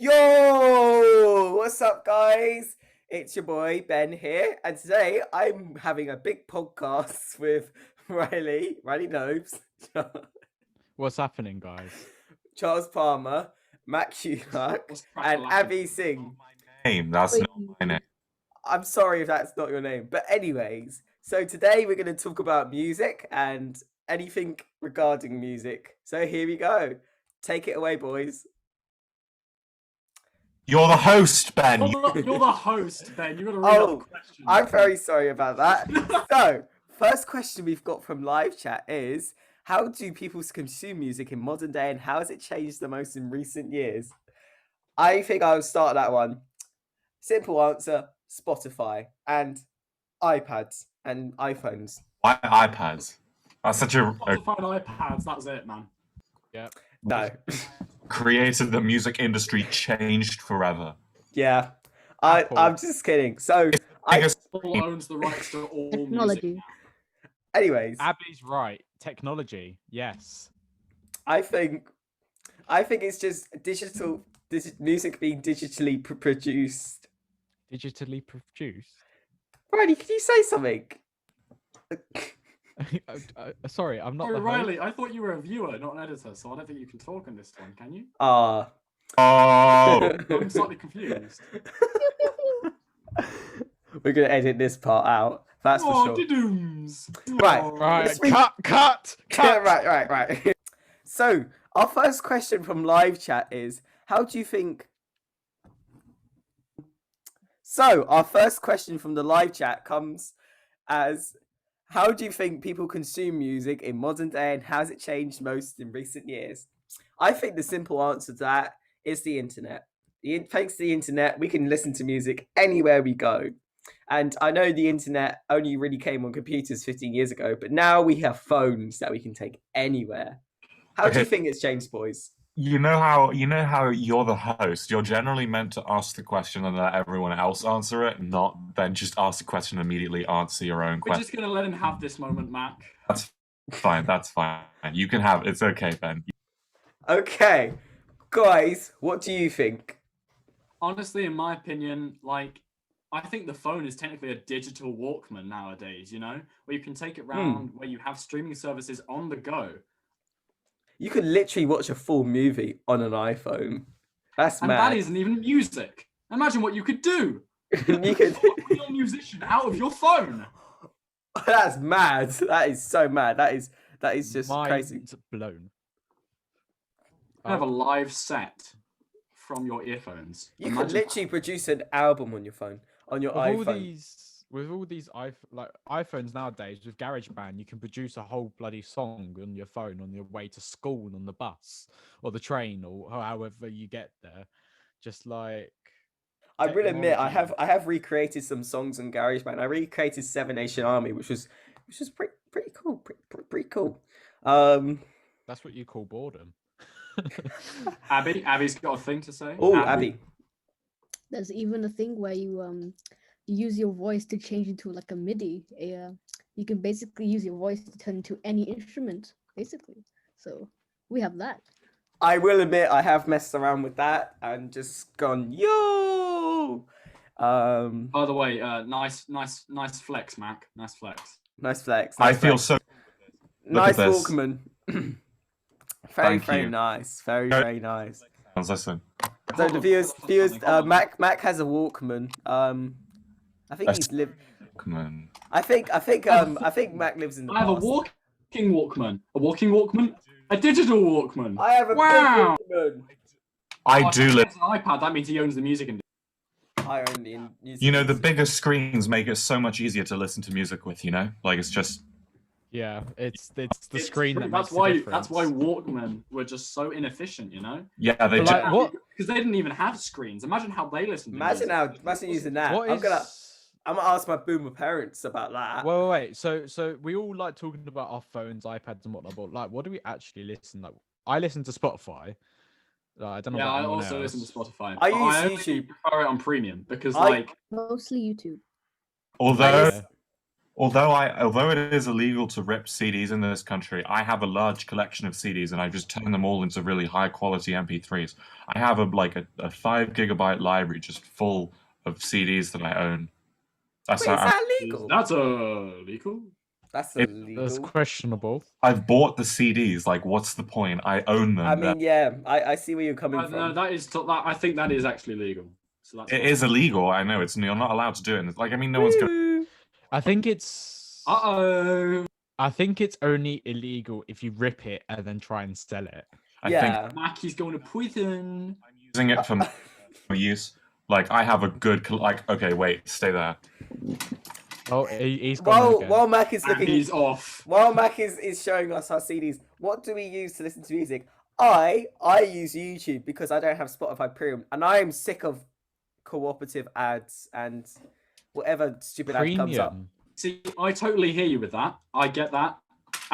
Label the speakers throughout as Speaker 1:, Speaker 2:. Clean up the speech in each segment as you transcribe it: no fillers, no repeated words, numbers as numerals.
Speaker 1: Yo, what's up, guys? It's your boy Ben here, and today I'm having a big podcast with Riley Nobes,
Speaker 2: What's happening, guys?
Speaker 1: Charles Parmer, Mack Ulyatt, and Abi Sing.
Speaker 3: Name. That's not my name.
Speaker 1: I'm sorry if that's not your name, but anyways, so today we're going to talk about music and anything regarding music. So here we go. Take it away, boys.
Speaker 3: You're the host, Ben.
Speaker 4: You're the host, Ben. You got to read out the question.
Speaker 1: I'm very sorry about that. So, first question we've got from live chat is: how do people consume music in modern day, and how has it changed the most in recent years? I think I'll start that one. Simple answer: Spotify and iPads and iPhones.
Speaker 3: Why iPads? That's such a
Speaker 4: Spotify and iPads. That's it, man.
Speaker 2: Yeah.
Speaker 1: No.
Speaker 3: created the music industry changed forever.
Speaker 1: Yeah. I'm just kidding. So
Speaker 4: Apple owns the rights to all
Speaker 5: technology.
Speaker 4: music.
Speaker 1: Anyways,
Speaker 2: Abby's right. Technology. Yes.
Speaker 1: I think it's just music being digitally produced.
Speaker 2: Digitally produced.
Speaker 1: Riley, can you say something?
Speaker 2: Sorry, I'm not.
Speaker 4: Oh,
Speaker 2: the
Speaker 4: Riley,
Speaker 2: host.
Speaker 4: I thought you were a viewer, not an editor, so I don't think you can talk on this one, can you?
Speaker 3: Oh,
Speaker 4: I'm slightly confused.
Speaker 1: We're gonna edit this part out. That's for sure.
Speaker 4: Didooms.
Speaker 1: Right.
Speaker 2: Right.
Speaker 1: Speak-
Speaker 2: Cut.
Speaker 1: Yeah, right. So our first question from live chat is: how do you think? So our first question from the live chat comes as: how do you think people consume music in modern day, and how has it changed most in recent years? I think the simple answer to that is the internet. Thanks to the internet, we can listen to music anywhere we go. And I know the internet only really came on computers 15 years ago, but now we have phones that we can take anywhere. How do you think it's changed, boys?
Speaker 3: You know how you're the host. You're generally meant to ask the question and let everyone else answer it, not then just ask the question and immediately answer your own
Speaker 4: We're
Speaker 3: question.
Speaker 4: just going to let him have this moment, Mac.
Speaker 3: That's fine. That's fine. You can have it. It's okay, Ben.
Speaker 1: Okay, guys, what do you think?
Speaker 4: Honestly, in my opinion, I think the phone is technically a digital Walkman nowadays, where you can take it around, where you have streaming services on the go.
Speaker 1: You could literally watch a full movie on an iPhone. That's
Speaker 4: And
Speaker 1: mad.
Speaker 4: that isn't even music. Imagine what you could do.
Speaker 1: You could.
Speaker 4: You're a musician out of your phone.
Speaker 1: That's mad. That is so mad. That is just crazy.
Speaker 2: Mind blown.
Speaker 4: You have a live set from your earphones.
Speaker 1: You could literally produce an album on your phone, on your iPhone.
Speaker 2: With all these iPhones nowadays, with GarageBand, you can produce a whole bloody song on your phone on your way to school, on the bus, or the train, or however you get there. Just like
Speaker 1: I will admit, I
Speaker 2: technology.
Speaker 1: have recreated some songs on GarageBand. I recreated Seven Nation Army, which was pretty cool. Pretty cool.
Speaker 2: That's what you call boredom.
Speaker 4: Abby's got a thing to say.
Speaker 1: Oh, Abby.
Speaker 5: There's even a thing where you use your voice to change into like a MIDI. You can basically use your voice to turn into any instrument, basically. So we have that.
Speaker 1: I will admit, I have messed around with that and just gone yo.
Speaker 4: By the way, nice flex, Mac. Nice flex.
Speaker 1: Nice flex.
Speaker 3: I feel so.
Speaker 1: Nice
Speaker 3: at this.
Speaker 1: Walkman.
Speaker 3: Thank
Speaker 1: very
Speaker 3: you.
Speaker 1: nice. Very nice.
Speaker 3: Listen.
Speaker 1: So the viewers, Mac has a Walkman. I think he's lived.
Speaker 3: Come on.
Speaker 1: I think Mac lives in the
Speaker 4: I have a
Speaker 1: past.
Speaker 4: walking Walkman. A walking Walkman? A digital Walkman.
Speaker 1: I have a
Speaker 4: Wow.
Speaker 1: big Walkman.
Speaker 3: I do
Speaker 4: If
Speaker 3: live.
Speaker 4: he has an iPad, that means he owns the music industry.
Speaker 1: I own the music
Speaker 3: You know, the
Speaker 1: industry.
Speaker 3: bigger screens make it so much easier to listen to music with. It's just.
Speaker 2: Yeah, it's the screen
Speaker 4: true.
Speaker 2: that
Speaker 4: That's
Speaker 2: makes the
Speaker 4: why
Speaker 2: difference.
Speaker 4: That's why Walkmen were just so inefficient,
Speaker 3: Yeah, they
Speaker 2: But
Speaker 3: just.
Speaker 2: like, what?
Speaker 4: Because they didn't even have screens. Imagine how they listened. To music.
Speaker 1: Imagine using that.
Speaker 2: What
Speaker 1: I'm
Speaker 2: is?
Speaker 1: gonna ask my boomer parents about that.
Speaker 2: Wait. So we all like talking about our phones, iPads, and whatnot. But like, what do we actually listen? Like, I listen to Spotify. I don't know.
Speaker 4: Yeah,
Speaker 2: about
Speaker 4: I
Speaker 2: anyone
Speaker 4: also
Speaker 2: else.
Speaker 4: listen to Spotify.
Speaker 1: I
Speaker 4: but
Speaker 1: use
Speaker 4: only
Speaker 1: YouTube.
Speaker 4: prefer it on premium because,
Speaker 5: Mostly YouTube.
Speaker 3: Although although it is illegal to rip CDs in this country, I have a large collection of CDs and I just turn them all into really high quality MP3s. I have a 5 gigabyte library just full of CDs that I own. That's
Speaker 1: Wait, is
Speaker 3: how
Speaker 1: that legal?
Speaker 4: That's illegal.
Speaker 1: That's
Speaker 3: It-
Speaker 1: illegal.
Speaker 2: That's questionable.
Speaker 3: I've bought the CDs. Like, what's the point? I own them.
Speaker 1: I mean, yeah, I see where you're coming
Speaker 4: No,
Speaker 1: from.
Speaker 4: that is. I think that is actually legal. So that's
Speaker 3: It
Speaker 4: fine.
Speaker 3: is illegal. I know you're not allowed to do it. And like, I mean, no one's gonna.
Speaker 1: Woo.
Speaker 2: I think it's.
Speaker 4: Uh-oh.
Speaker 2: I think it's only illegal if you rip it and then try and sell it.
Speaker 3: I think
Speaker 1: Yeah.
Speaker 4: Mackie's going to prison.
Speaker 3: I'm using it for my use. Like, I have a good. Okay, wait, stay there.
Speaker 2: Oh, he's gone again.
Speaker 1: While Mac is
Speaker 4: And
Speaker 1: looking,
Speaker 4: he's off.
Speaker 1: while Mac is showing us our CDs, what do we use to listen to music? I use YouTube because I don't have Spotify Premium, and I am sick of cooperative ads and whatever stupid ad comes up.
Speaker 2: Premium.
Speaker 4: See, I totally hear you with that. I get that.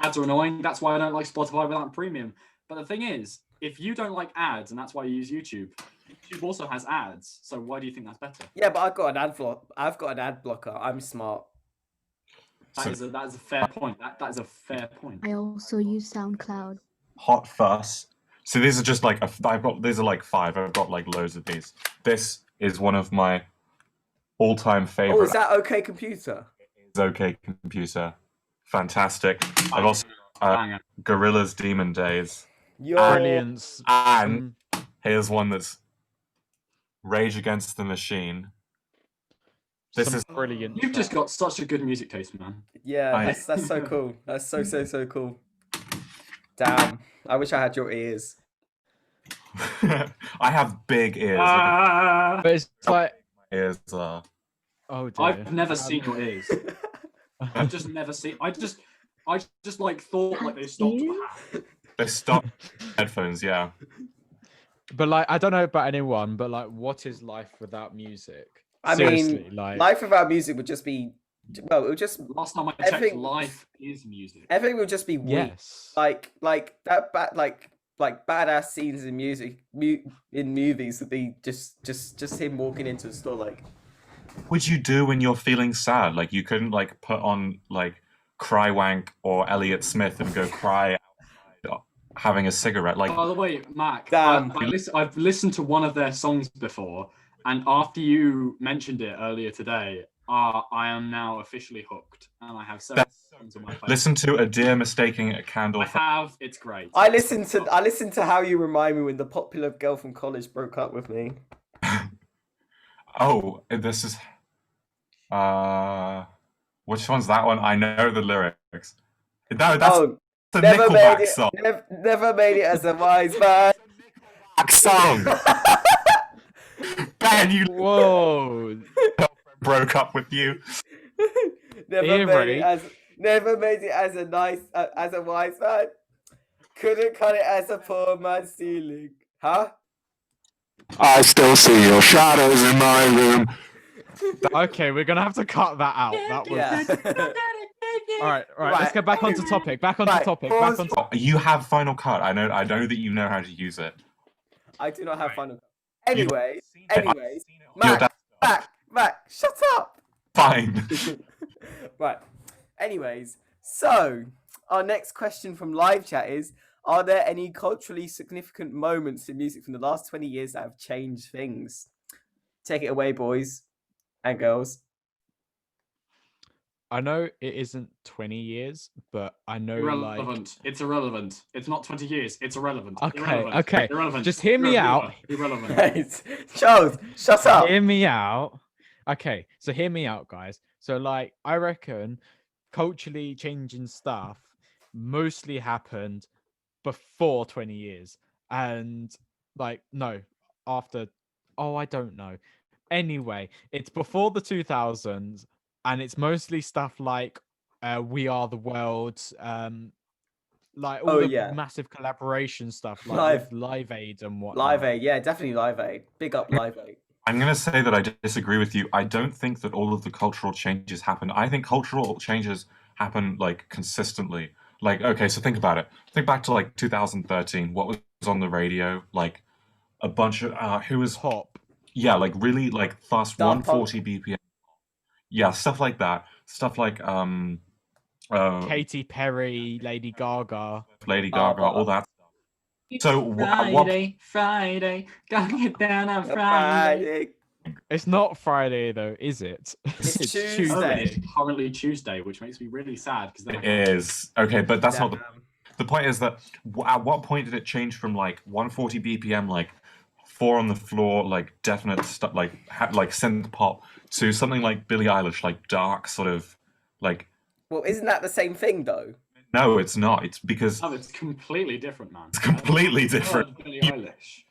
Speaker 4: Ads are annoying. That's why I don't like Spotify without premium. But the thing is, if you don't like ads and that's why you use YouTube, YouTube also has ads. So why do you think that's better?
Speaker 1: Yeah, but I've got an ad block. I've got an ad blocker. I'm smart.
Speaker 4: That is a fair point. That is a fair point.
Speaker 5: I also use SoundCloud.
Speaker 3: Hot Fuss. So these are just like these are like 5. I've got like loads of these. This is one of my all-time favorite.
Speaker 1: Oh, is that OK Computer?
Speaker 3: It's OK Computer. Fantastic. I've also
Speaker 4: Banger.
Speaker 3: Gorilla's Demon Days.
Speaker 1: Yo,
Speaker 2: Brilliance.
Speaker 3: And here's one that's Rage Against the Machine. This
Speaker 2: Some
Speaker 3: is
Speaker 2: brilliant.
Speaker 4: You've just got such a good music taste, man.
Speaker 1: yeah, that's so cool. That's so cool. Damn, I wish I had your ears.
Speaker 3: I have big ears. Look
Speaker 4: Ah,
Speaker 2: But it's like,
Speaker 3: at my ears are.
Speaker 2: oh dear.
Speaker 4: I've never seen your ears. I've just never seen. I just like thought like they stopped.
Speaker 3: They stop headphones, yeah.
Speaker 2: But like, I don't know about anyone, but like, what is life without music?
Speaker 1: I
Speaker 2: Seriously,
Speaker 1: mean,
Speaker 2: like,
Speaker 1: life without music would just be, well, it would just,
Speaker 4: Last time I checked,
Speaker 1: Everything-
Speaker 4: life is music.
Speaker 1: everything would just be weak.
Speaker 2: yes.
Speaker 1: Like that like badass scenes in music in movies would be just him walking into a store like.
Speaker 3: Would you do when you're feeling sad? Like, you couldn't like put on like Cry Wank or Elliott Smith and go cry outside having a cigarette. Like,
Speaker 4: By the way, Mac,
Speaker 1: Damn.
Speaker 4: I've listened to one of their songs before, and after you mentioned it earlier today, I am now officially hooked, and I have several songs on my playlist.
Speaker 3: listen to A Deer Mistaking a Candle
Speaker 4: I
Speaker 3: for.
Speaker 4: have. It's great.
Speaker 1: I listened to How You Remind Me when the popular girl from college broke up with me.
Speaker 3: Oh, this is. Which one's that one? I know the lyrics. No, that's
Speaker 1: Oh,
Speaker 3: the
Speaker 1: never made
Speaker 3: Nickelback
Speaker 1: it.
Speaker 3: song.
Speaker 1: Never made it as a wise man.
Speaker 3: Nickelback song. Ben, you
Speaker 2: Whoa.
Speaker 3: broke up with you.
Speaker 1: Never made it as a nice as a wise man. Couldn't cut it as a poor man stealing. Huh?
Speaker 3: I still see your shadows in my room.
Speaker 2: Okay, we're gonna have to cut that out. That was.
Speaker 1: Yeah.
Speaker 2: All right.
Speaker 1: Right.
Speaker 2: Let's get back onto topic. Back onto
Speaker 1: Right,
Speaker 2: topic.
Speaker 1: pause.
Speaker 2: Back onto.
Speaker 3: You have Final Cut. I know that you know how to use it.
Speaker 1: I do not have fun. Anyways,
Speaker 3: I've
Speaker 1: anyways,
Speaker 3: seen it on your
Speaker 1: Mac, shut up.
Speaker 3: Fine.
Speaker 1: Right. Anyways, so our next question from live chat is: are there any culturally significant moments in music from the last 20 years that have changed things? Take it away, boys and girls.
Speaker 2: I know it isn't 20 years, but I know like.
Speaker 4: Irrelevant. It's irrelevant. It's not 20 years. It's irrelevant.
Speaker 2: Okay,
Speaker 4: Irrelevant.
Speaker 2: okay.
Speaker 4: Irrelevant.
Speaker 2: Just hear me out.
Speaker 4: Irrelevant.
Speaker 1: Right. Charles, shut up.
Speaker 2: Hear me out. Okay, so hear me out, guys. So like, I reckon culturally changing stuff mostly happened before 20 years, and like no, after. Oh, I don't know. Anyway, it's before the 2000s. And it's mostly stuff like We Are the World, like all the
Speaker 1: yeah.
Speaker 2: massive collaboration stuff, like with Live Aid and whatnot.
Speaker 1: Live Aid, yeah, definitely Live Aid. Big up Live Aid.
Speaker 3: I'm going to say that I disagree with you. I don't think that all of the cultural changes happen. I think cultural changes happen like consistently. Like, okay, so think about it. Think back to like 2013. What was on the radio? Like a bunch of who was
Speaker 2: Pop.
Speaker 3: Yeah, like really like fast
Speaker 1: Daft Punk.
Speaker 3: 140 BPM. yeah, stuff like that. Stuff like
Speaker 2: Katy Perry, Lady Gaga.
Speaker 3: Lady Gaga,
Speaker 1: but-
Speaker 3: all that. So at what
Speaker 4: Friday, gotta get down on Friday.
Speaker 1: Friday.
Speaker 2: It's not Friday though, is it?
Speaker 1: It's
Speaker 4: Oh,
Speaker 1: Tuesday.
Speaker 4: it's currently Tuesday, which makes me really sad because then
Speaker 3: it is okay, but that's not the.
Speaker 1: Damn.
Speaker 3: The point is that at what point did it change from like 140 BPM, like 4 on the floor, like definite stuff, like like synth pop, to something like Billie Eilish, like dark sort of, like.
Speaker 1: Well, isn't that the same thing though?
Speaker 3: No, it's not. It's because
Speaker 4: Oh, it's completely different, man.
Speaker 3: it's completely different.
Speaker 4: Heard Billie Eilish.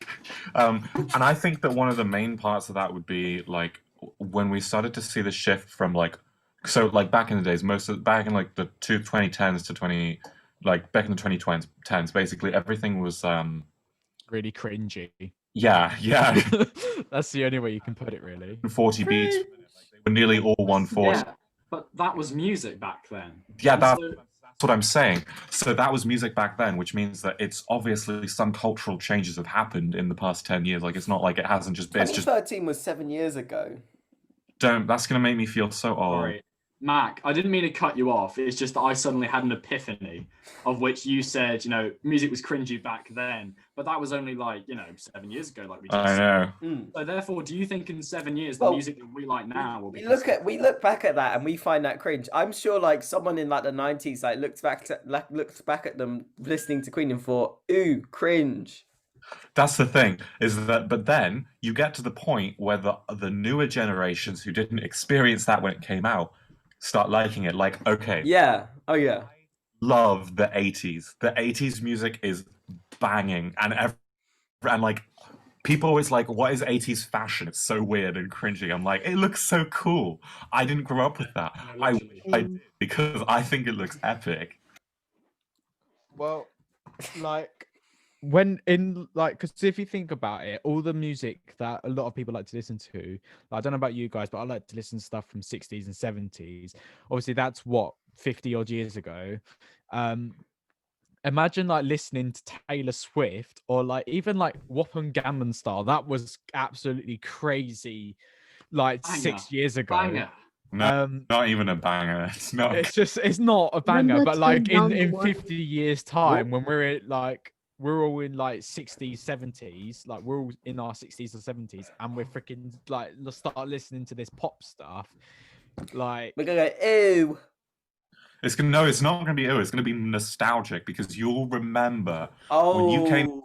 Speaker 3: And I think that one of the main parts of that would be like when we started to see the shift from like, so like back in the days, back in like the 2010s to 20, like back in the 2010s, basically everything was
Speaker 2: Really cringy.
Speaker 3: yeah.
Speaker 2: That's the only way you can put it, really.
Speaker 3: 40 beats. They were nearly all 140.
Speaker 4: Yeah, but that was music back then.
Speaker 3: Yeah,
Speaker 4: And
Speaker 3: that's
Speaker 4: so-
Speaker 3: what I'm saying. So that was music back then, which means that it's obviously some cultural changes have happened in the past 10 years. Like it's not like it hasn't just been. It's just
Speaker 1: 2013 was 7 years ago.
Speaker 3: that's gonna make me feel so old.
Speaker 4: Sorry, Mac, I didn't mean to cut you off. It's just that I suddenly had an epiphany of which you said, music was cringy back then, but that was only like, 7 years ago, like we just
Speaker 3: I
Speaker 4: said.
Speaker 3: know.
Speaker 4: So therefore, do you think in 7 years the
Speaker 1: Well,
Speaker 4: music that we like now will be?
Speaker 1: We look back at that and we find that cringe. I'm sure like someone in like the 90s like looked back at them listening to Queen and thought, ooh, cringe.
Speaker 3: That's the thing, is that but then you get to the point where the newer generations who didn't experience that when it came out start liking it. Like, okay,
Speaker 1: Yeah. Oh yeah.
Speaker 3: love the 80s. The 80s music is banging, and like people always like, what is 80s fashion? It's so weird and cringy. I'm like, it looks so cool. I didn't grow up with that.
Speaker 4: No,
Speaker 3: I
Speaker 4: literally.
Speaker 3: did, because I think it looks epic.
Speaker 2: Well, like when in like, because if you think about it, all the music that a lot of people like to listen to, I don't know about you guys, but I like to listen to stuff from 60s and 70s. Obviously, that's what 50 odd years ago. Imagine like listening to Taylor Swift or like even like Whoppin' Gangnam Style. That was absolutely crazy, like
Speaker 4: Banger.
Speaker 2: 6 years ago.
Speaker 4: Banger.
Speaker 3: No, not even a banger. It's not.
Speaker 2: It's not a banger,
Speaker 5: Remember
Speaker 2: but like
Speaker 5: Turn Down
Speaker 2: in
Speaker 5: the
Speaker 2: 50 years time, when we're all in like 60s 70s, like we're all in our 60s or 70s, and we're freaking like, let's start listening to this pop stuff, like
Speaker 1: We're gonna go, ooh.
Speaker 3: It's not gonna be it's gonna be nostalgic, because you'll remember
Speaker 1: Oh,
Speaker 3: when you came.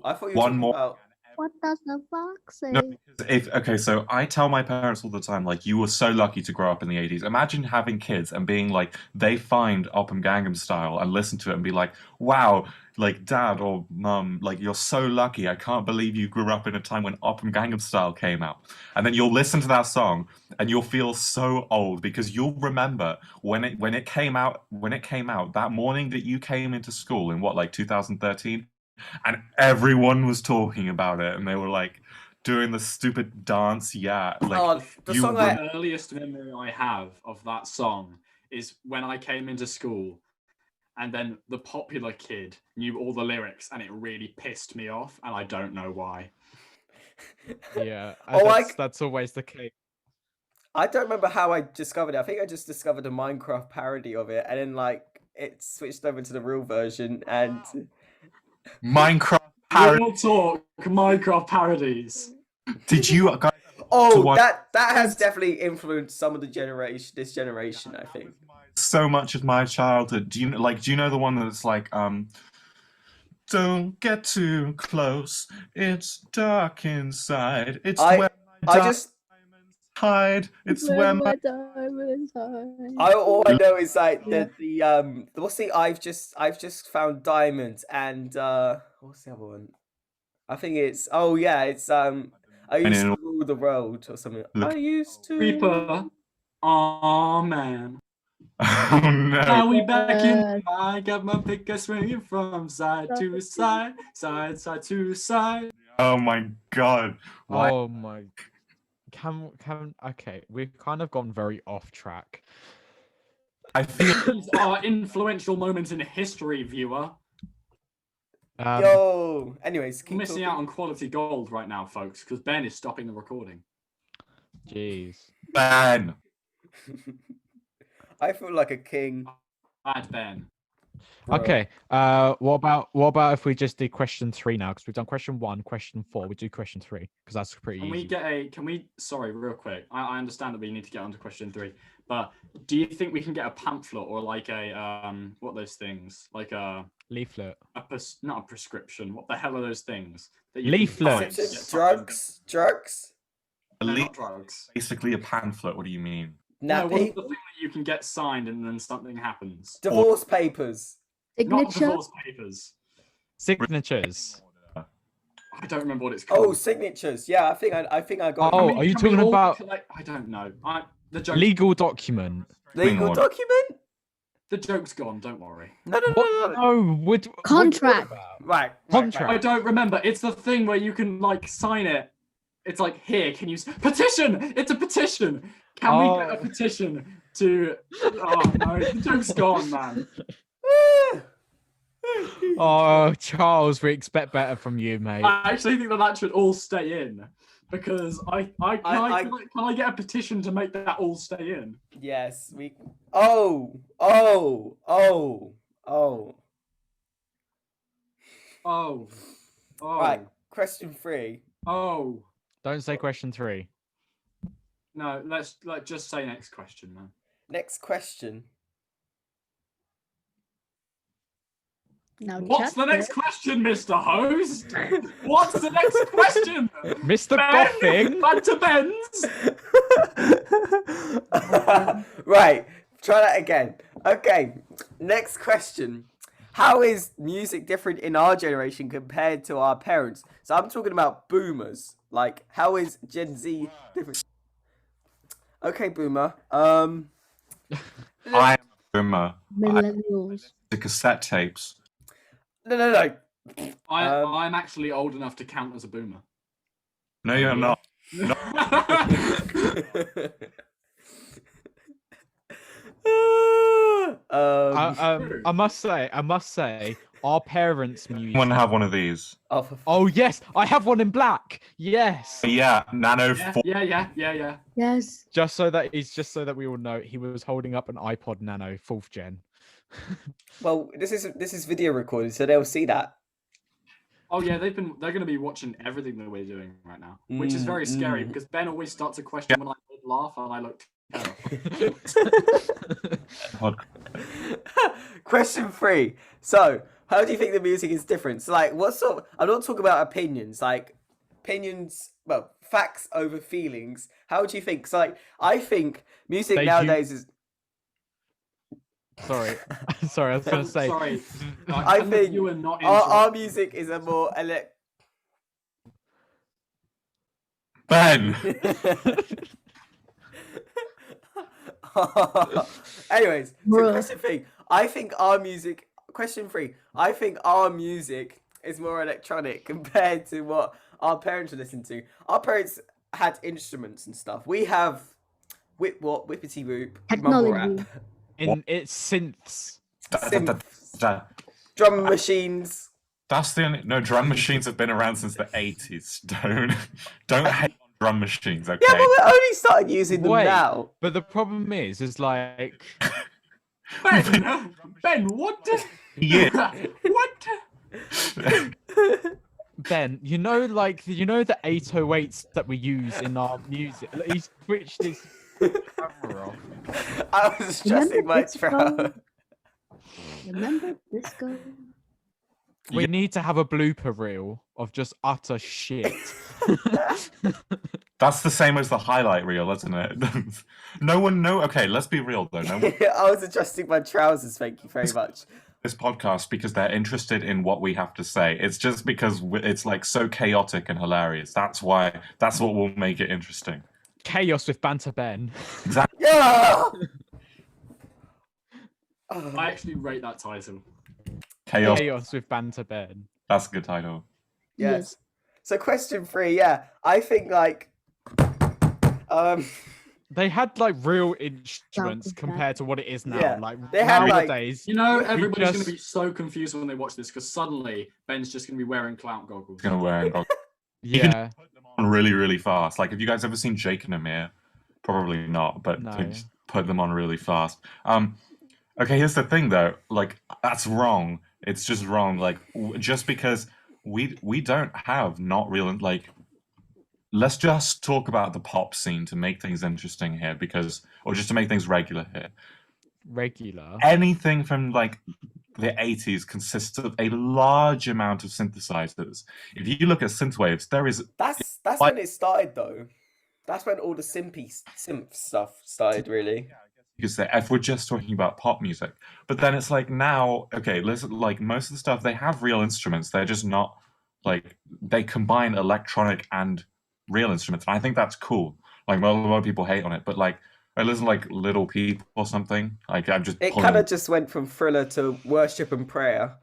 Speaker 1: I thought you were
Speaker 3: One
Speaker 1: talking
Speaker 3: more-
Speaker 1: about.
Speaker 5: What does the fox say?
Speaker 3: No, okay, so I tell my parents all the time, like, you were so lucky to grow up in the 80s. Imagine having kids and being like, they find Oppen Gangnam Style and listen to it and be like, wow, like, dad or mum, like, you're so lucky. I can't believe you grew up in a time when Oppen Gangnam Style came out. And then you'll listen to that song and you'll feel so old, because you'll remember when it came out, that morning that you came into school in what, like 2013? And everyone was talking about it, and they were like doing the stupid dance. Yeah, like
Speaker 1: Oh, the
Speaker 3: you
Speaker 1: song
Speaker 3: were-
Speaker 1: I.
Speaker 4: The earliest memory I have of that song is when I came into school, and then the popular kid knew all the lyrics, and it really pissed me off, and I don't know why.
Speaker 2: yeah,
Speaker 1: Oh,
Speaker 2: that's always the case.
Speaker 1: I don't remember how I discovered it. I think I just discovered a Minecraft parody of it, and then like it switched over to the real version. And
Speaker 3: Minecraft parody.
Speaker 4: Real talk, Minecraft parodies.
Speaker 3: Did you guys?
Speaker 1: oh,
Speaker 3: what-
Speaker 1: that has definitely influenced some of this generation. I think.
Speaker 3: So much of my childhood. Do you know the one that's like don't get too close. It's dark inside. It's where my
Speaker 1: I just.
Speaker 3: diamonds hide. It's where my
Speaker 5: diamonds hide.
Speaker 1: All I know is like what's the I've just found diamonds, and what's the other one? I think it's I used to rule the world or something.
Speaker 3: Look-
Speaker 1: I used to.
Speaker 4: Reaper. Oh man.
Speaker 3: Oh
Speaker 4: Now
Speaker 3: no.
Speaker 4: we back in. I got my picker swinging from side to side, side to side.
Speaker 3: Oh my god. Why?
Speaker 2: Oh my, okay, we've kind of gone very off track.
Speaker 3: I feel
Speaker 4: These are influential moments in history, viewer.
Speaker 1: Yo. Anyways,
Speaker 4: You're
Speaker 1: keep
Speaker 4: missing
Speaker 1: talking.
Speaker 4: out on quality gold right now, folks, because Ben is stopping the recording.
Speaker 2: Jeez.
Speaker 3: Ben.
Speaker 1: I feel like a king.
Speaker 4: Add Ben.
Speaker 1: Bruh.
Speaker 2: Okay. What about if we just do question 3 now? Because we've done question 1, question 4. We do question 3 because that's pretty
Speaker 4: Can
Speaker 2: easy.
Speaker 4: we get a? Can we? Sorry, real quick. I understand that we need to get on to question 3, but do you think we can get a pamphlet or like a what are those things? Like
Speaker 2: Leaflet.
Speaker 4: not a prescription. What the hell are those things? That
Speaker 2: Leaflet.
Speaker 4: can sign to get
Speaker 1: Drugs. Drugs.
Speaker 4: No,
Speaker 3: Elite-
Speaker 4: not drugs.
Speaker 3: Basically a pamphlet. What do you mean?
Speaker 4: No, what's
Speaker 1: Nappy.
Speaker 4: the thing that you can get signed and then something happens?
Speaker 1: Divorce papers.
Speaker 4: Not
Speaker 5: Signature.
Speaker 4: divorce papers.
Speaker 2: Signatures.
Speaker 4: I don't remember what it's
Speaker 1: Oh,
Speaker 4: called.
Speaker 1: signatures. Yeah, I think I got
Speaker 2: Oh,
Speaker 1: it.
Speaker 2: are you
Speaker 4: can we
Speaker 2: talking
Speaker 4: all
Speaker 2: about-
Speaker 4: I don't know. The joke.
Speaker 2: Legal document.
Speaker 1: Legal
Speaker 3: order.
Speaker 1: document?
Speaker 4: The joke's gone. Don't worry.
Speaker 1: No.
Speaker 2: What? No. What are you
Speaker 5: Contract.
Speaker 2: about?
Speaker 1: Right.
Speaker 2: Contract.
Speaker 4: I don't remember. It's the thing where you can like sign it. It's like here. Can you petition? It's a petition. Can we get a petition to? Oh no, the joke's gone, man.
Speaker 2: Oh, Charles, we expect better from you, mate.
Speaker 4: I actually think that should all stay in because can I get a petition to make that all stay in?
Speaker 1: Yes, we. Oh.
Speaker 4: Oh.
Speaker 1: Right. Question 3.
Speaker 4: Oh.
Speaker 2: Don't say question 3.
Speaker 4: No, let's just say next question, man.
Speaker 1: Next question.
Speaker 5: Now
Speaker 4: What's the
Speaker 5: check
Speaker 4: next
Speaker 5: it.
Speaker 4: question, Mr. Host? What's the next question?
Speaker 2: Mr. Goffin.
Speaker 4: BANTERBENZ.
Speaker 1: Right. Try that again. Okay. Next question. How is music different in our generation compared to our parents? So I'm talking about boomers. Like, how is Gen Z different? Okay, boomer.
Speaker 3: I am a boomer.
Speaker 5: Millennials.
Speaker 3: The cassette tapes.
Speaker 1: No.
Speaker 4: I'm actually old enough to count as a boomer.
Speaker 3: No, you're not.
Speaker 2: I must say, our parents' music.
Speaker 3: Anyone have one of these?
Speaker 2: Oh yes, I have one in black. Yes.
Speaker 3: Yeah, Nano
Speaker 4: Yeah,
Speaker 3: 4.
Speaker 4: yeah.
Speaker 5: Yes.
Speaker 2: Just so that we all know, he was holding up an iPod Nano 4th gen.
Speaker 1: Well, this is video recorded, so they'll see that.
Speaker 4: Oh yeah, they're going to be watching everything that we're doing right now, which is very scary because Ben always starts a question when I laugh and I look terrible.
Speaker 1: Question 3. So, how do you think the music is different? So, like, what sort? I'm not talking about opinions. Like, opinions. Well, facts over feelings. How do you think? So, like, I think music nowadays is.
Speaker 2: Sorry, I was going to say.
Speaker 4: Sorry,
Speaker 1: I think
Speaker 4: you are not.
Speaker 1: Our music is a more
Speaker 3: Ben!
Speaker 1: Anyways, so
Speaker 5: Bruh.
Speaker 1: question 3. I think our music. Question 3. I think our music is more electronic compared to what our parents would listen to. Our parents had instruments and stuff. We have whippity whoop, mumble
Speaker 5: Technology.
Speaker 1: rap,
Speaker 2: It's synths.
Speaker 1: drum machines.
Speaker 3: That's the only. No, drum machines have been around since the 80s. Don't hate on drum machines, okay?
Speaker 1: Yeah, but we only started using them
Speaker 2: Wait.
Speaker 1: now.
Speaker 2: But the problem is like.
Speaker 4: Ben, what?
Speaker 3: Yeah.
Speaker 4: What?
Speaker 2: Ben, you know the 808s that we use in our music. He switched his camera off.
Speaker 1: I was adjusting my
Speaker 5: disco?
Speaker 1: trout.
Speaker 5: Remember disco?
Speaker 2: We need to have a blooper reel of just utter shit.
Speaker 3: That's the same as the highlight reel, isn't it? No one know. Okay, let's be real though. No one
Speaker 1: I was adjusting my trousers. Thank you very much.
Speaker 3: this podcast because they're interested in what we have to say. It's just because it's like so chaotic and hilarious. That's why. That's what will make it interesting.
Speaker 2: Chaos with Banter Ben.
Speaker 3: Exactly.
Speaker 1: Yeah.
Speaker 4: I actually rate that title.
Speaker 3: Chaos.
Speaker 2: Chaos with Banter Ben.
Speaker 3: That's a good title.
Speaker 1: Yes. So question 3, yeah, I think like,
Speaker 2: They had like real instruments
Speaker 5: Something
Speaker 2: compared to what it is now.
Speaker 1: Yeah,
Speaker 2: Like
Speaker 1: they had, like-
Speaker 2: nowadays,
Speaker 4: You know,
Speaker 2: we
Speaker 4: everybody's going
Speaker 2: just-
Speaker 4: to be so confused when they watch this because suddenly Ben's just going to be wearing clout goggles.
Speaker 3: It's gonna wear goggles.
Speaker 2: yeah.
Speaker 3: On really, really fast. Like, have you guys ever seen Jake and Amir? Probably not, but
Speaker 2: No.
Speaker 3: put them on really fast. Okay, here's the thing though. Like, that's wrong. It's just wrong. Like, just because we don't have not real like. Let's just talk about the pop scene to make things interesting here, or just to make things regular here.
Speaker 2: Regular.
Speaker 3: Anything from like the 80s consists of a large amount of synthesizers. If you look at synthwaves, there is
Speaker 1: That's
Speaker 3: like-
Speaker 1: when it started though. That's when all the synth stuff started, really.
Speaker 3: because if we're just talking about pop music, but then it's like now, okay, listen, like most of the stuff they have real instruments. They're just not like they combine electronic and real instruments, and I think that's cool. Like a lot of people hate on it, but like I listen to, like Little Peep or something. Like I'm just
Speaker 1: It
Speaker 3: pulling-
Speaker 1: kind of just went from thriller to worship and prayer.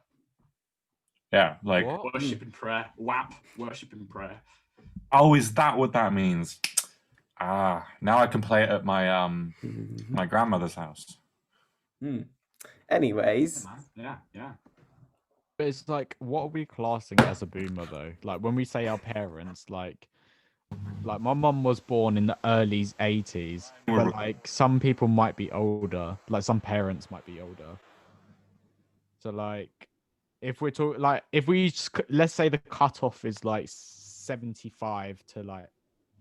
Speaker 3: yeah, like
Speaker 2: What?
Speaker 4: Worship and prayer. WAP. Worship and prayer.
Speaker 3: oh, is that what that means? Ah, now I can play it at my my grandmother's house.
Speaker 1: Anyways,
Speaker 4: Yeah.
Speaker 2: But it's like, what are we classing as a boomer though? Like when we say our parents, like my mum was born in the early 80s, but like some people might be older. Like some parents might be older. So like, if we're talking, like, if we let's say the cutoff is like 75 to like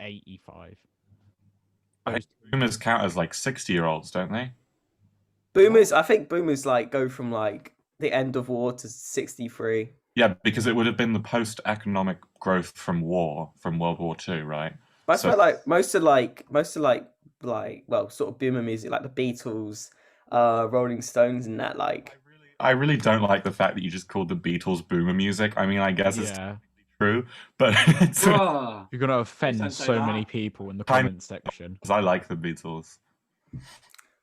Speaker 2: 85.
Speaker 3: I think boomers count as like 60-year-olds, don't they?
Speaker 1: boomers. I think boomers like go from like the end of war to 63.
Speaker 3: Yeah, because it would have been the post-economic growth from war, from World War II, right?
Speaker 1: But I
Speaker 3: So-
Speaker 1: feel like most of well, sort of boomer music, like the Beatles, Rolling Stones, and that. Like,
Speaker 3: I really don't like the fact that you just called the Beatles boomer music. I mean, I guess it's
Speaker 2: Yeah,
Speaker 3: true, but it's
Speaker 4: Bruh.
Speaker 2: you're gonna offend
Speaker 4: don't say
Speaker 2: so
Speaker 4: that.
Speaker 2: many people in the
Speaker 3: Kind-
Speaker 2: comment section.
Speaker 3: I like the Beatles.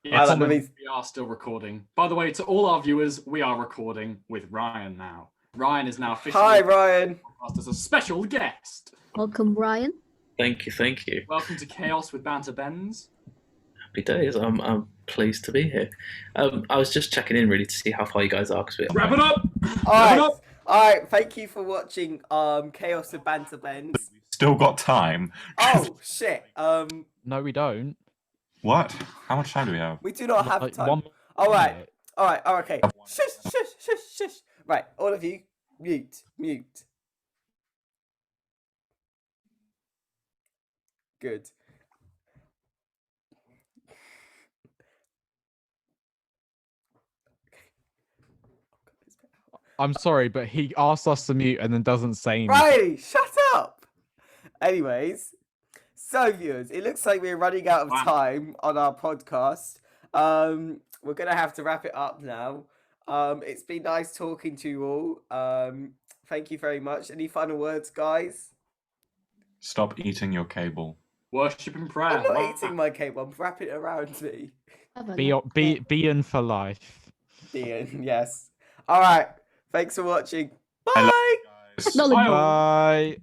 Speaker 4: Yeah,
Speaker 1: I like the
Speaker 4: we
Speaker 1: Beatles.
Speaker 4: are still recording. By the way, to all our viewers, we are recording with Ryan now. Ryan is now officially
Speaker 1: hi Ryan.
Speaker 4: as a special guest.
Speaker 5: Welcome, Ryan.
Speaker 6: Thank you.
Speaker 4: Welcome to Chaos with BANTERBENZ.
Speaker 6: Happy days. I'm pleased to be here. I was just checking in really to see how far you guys are.
Speaker 4: Wrap it up!
Speaker 1: All
Speaker 4: Wrap it
Speaker 1: right,
Speaker 4: up!
Speaker 1: all right. Thank you for watching Chaos of BANTERBENZ.
Speaker 3: Still got time.
Speaker 1: Oh shit.
Speaker 2: No, we don't.
Speaker 3: What? How much time do we have?
Speaker 1: We do not have
Speaker 2: Like,
Speaker 1: time.
Speaker 2: 1
Speaker 1: All right.
Speaker 2: minute.
Speaker 1: All right. Oh, okay. Shush, shush, shush, shush. Right, all of you, mute. Good.
Speaker 2: I'm sorry, but he asked us to mute and then doesn't say anything.
Speaker 1: Riley, shut up. Anyways, so viewers, it looks like we're running out of
Speaker 4: Wow.
Speaker 1: time on our podcast. We're gonna have to wrap it up now. It's been nice talking to you all. Thank you very much. Any final words, guys?
Speaker 3: Stop eating your cable.
Speaker 4: Worship and prayer.
Speaker 1: I'm not
Speaker 4: Wow.
Speaker 1: eating my cable. I'm wrapping it around me.
Speaker 5: Have a
Speaker 2: Be
Speaker 5: nice day.
Speaker 2: in for life.
Speaker 1: Ian, yes. All right. Thanks for watching.
Speaker 3: I love
Speaker 1: Bye.
Speaker 3: you guys.
Speaker 5: Technology.
Speaker 2: Bye.